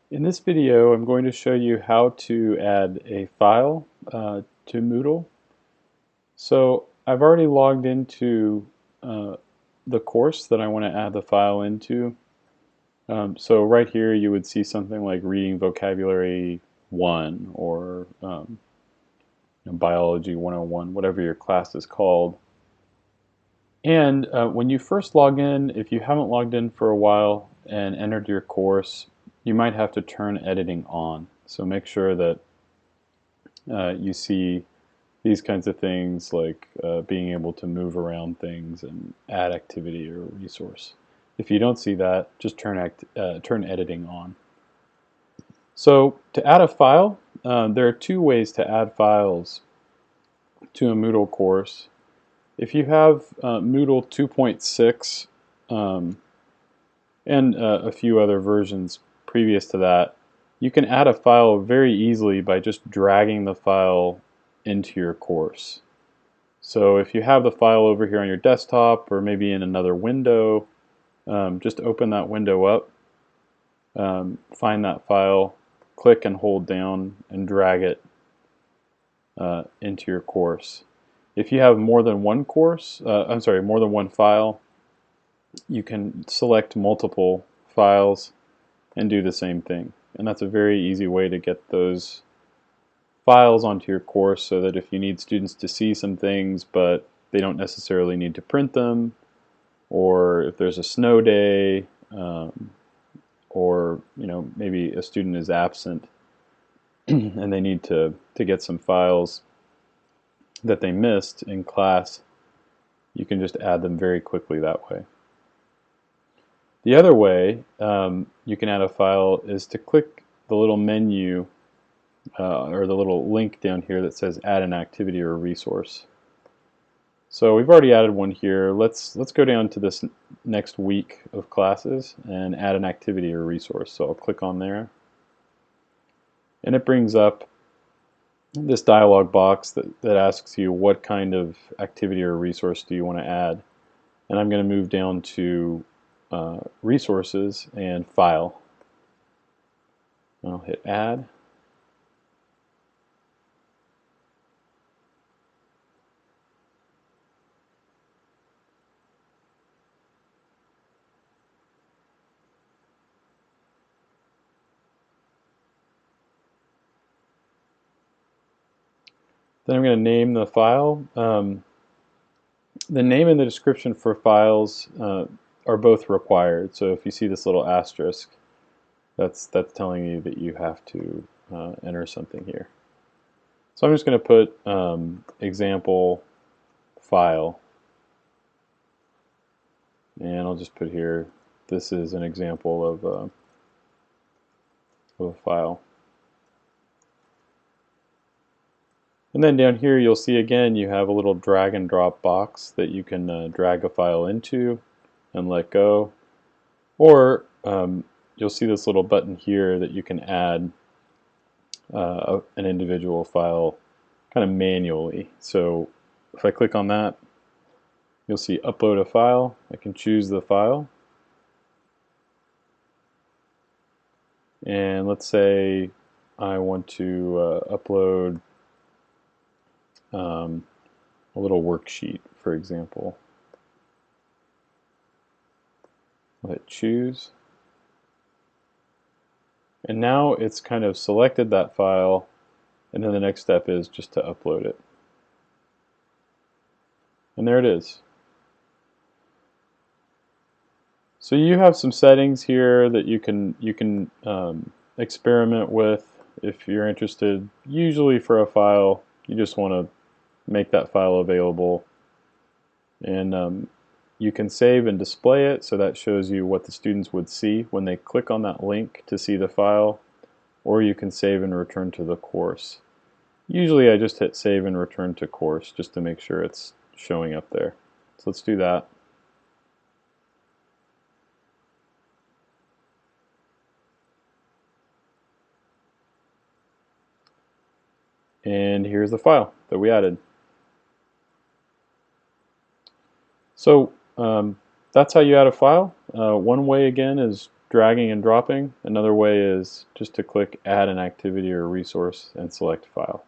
In this video, I'm going to show you how to add a file to Moodle. So I've already logged into the course that I want to add the file into. So right here you would see something like Reading Vocabulary 1 or Biology 101, whatever your class is called. And when you first log in, if you haven't logged in for a while and entered your course, you might have to turn editing on. So make sure that you see these kinds of things like being able to move around things and add activity or resource. If you don't see that, just turn editing on. So to add a file, there are two ways to add files to a Moodle course. If you have Moodle 2.6 and a few other versions previous to that, you can add a file very easily by just dragging the file into your course. So if you have the file over here on your desktop or maybe in another window, just open that window up, find that file, click and hold down and drag it into your course. If you have more than one more than one file, you can select multiple files and do the same thing. And that's a very easy way to get those files onto your course so that if you need students to see some things but they don't necessarily need to print them, or if there's a snow day, or maybe a student is absent and they need to get some files that they missed in class, you can just add them very quickly that way. The other way you can add a file is to click the little menu or the little link down here that says add an activity or a resource. So we've already added one here. Let's go down to this next week of classes and add an activity or resource. So I'll click on there, and it brings up this dialog box that asks you what kind of activity or resource do you want to add. And I'm going to move down to resources and file. I'll hit add. Then I'm going to name the file. The name and the description for files are both required. So if you see this little asterisk, that's telling you that you have to enter something here. So I'm just going to put example file, and I'll just put here, this is an example of a file. And then down here you'll see again you have a little drag and drop box that you can drag a file into and let go. Or you'll see this little button here that you can add an individual file kind of manually. So if I click on that, you'll see upload a file. I can choose the file. And let's say I want to upload a little worksheet, for example. I'll hit choose. And now it's kind of selected that file, and then the next step is just to upload it. And there it is. So you have some settings here that you can experiment with if you're interested. Usually for a file, you just want to make that file available, and you can save and display it, so that shows you what the students would see when they click on that link to see the file, or you can save and return to the course. Usually I just hit save and return to course just to make sure it's showing up there. So let's do that. And here's the file that we added. So that's how you add a file. One way again is dragging and dropping. Another way is just to click Add an Activity or Resource and select File.